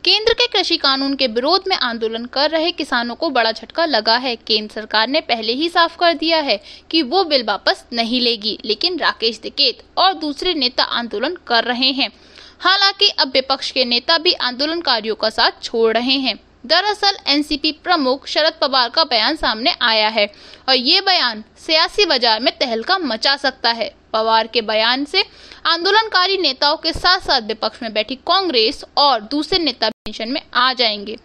केंद्र के कृषि कानून के विरोध में आंदोलन कर रहे किसानों को बड़ा झटका लगा है। केंद्र सरकार ने पहले ही साफ कर दिया है कि वो बिल वापस नहीं लेगी, लेकिन राकेश टिकैत और दूसरे नेता आंदोलन कर रहे हैं। हालांकि अब विपक्ष के नेता भी आंदोलनकारियों का साथ छोड़ रहे हैं। दरअसल एनसीपी प्रमुख शरद पवार का बयान सामने आया है और ये बयान सियासी बाजार में तहलका मचा सकता है। पवार के बयान से आंदोलनकारी नेताओं के साथ साथ विपक्ष में बैठी कांग्रेस और दूसरे नेता टेंशन में आ जाएंगे।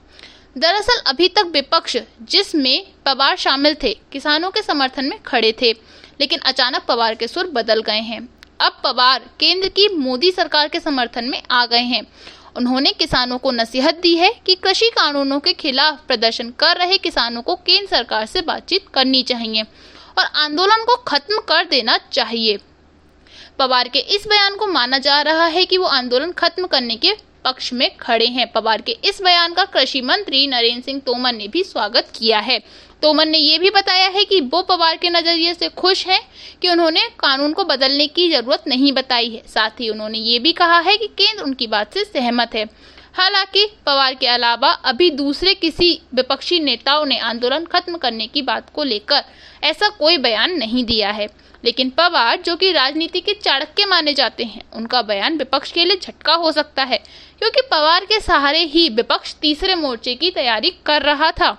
दरअसल अभी तक विपक्ष, जिसमें पवार शामिल थे, किसानों के समर्थन में खड़े थे, लेकिन अचानक पवार के सुर बदल गए हैं। अब पवार केंद्र की मोदी सरकार के समर्थन में आ गए हैं। उन्होंने किसानों को नसीहत दी है कि कृषि कानूनों के खिलाफ प्रदर्शन कर रहे किसानों को केंद्र सरकार से बातचीत करनी चाहिए और आंदोलन को खत्म कर देना चाहिए। पवार के इस बयान को माना जा रहा है कि वो आंदोलन खत्म करने के पक्ष में खड़े हैं। पवार के इस बयान का कृषि मंत्री नरेंद्र सिंह तोमर ने भी स्वागत किया है। तोमर ने ये भी बताया है कि वो पवार के नजरिए से खुश हैं कि उन्होंने कानून को बदलने की जरूरत नहीं बताई है। साथ ही उन्होंने ये भी कहा है कि केंद्र उनकी बात से सहमत है। हालांकि पवार के अलावा अभी दूसरे किसी विपक्षी नेताओं ने आंदोलन खत्म करने की बात को लेकर ऐसा कोई बयान नहीं दिया है, लेकिन पवार, जो कि राजनीति के चाणक्य माने जाते हैं, उनका बयान विपक्ष के लिए झटका हो सकता है, क्योंकि पवार के सहारे ही विपक्ष तीसरे मोर्चे की तैयारी कर रहा था।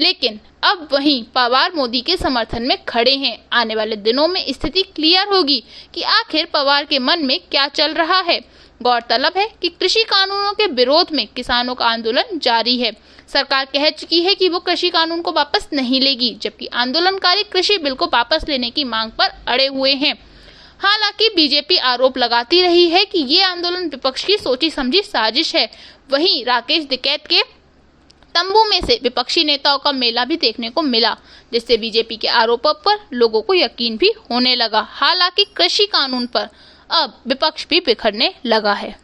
लेकिन अब वहीं पवार मोदी के समर्थन में खड़े हैं। आने वाले दिनों में स्थिति क्लियर होगी कि आखिर पवार के मन में क्या चल रहा है। गौरतलब है कि कृषि कानूनों के विरोध में किसानों का आंदोलन जारी है। सरकार कह चुकी है कि वो कृषि कानून को वापस नहीं लेगी, जबकि आंदोलनकारी कृषि बिल को वापस लेने की मांग पर अड़े हुए हैं। हालांकि बीजेपी आरोप लगाती रही है कि ये आंदोलन विपक्ष की सोची समझी साजिश है। वहीं राकेश टिकैत के तंबू में से विपक्षी नेताओं का मेला भी देखने को मिला, जिससे बीजेपी के आरोपों पर लोगों को यकीन भी होने लगा। हालांकि कृषि कानून पर अब विपक्ष भी बिखरने लगा है।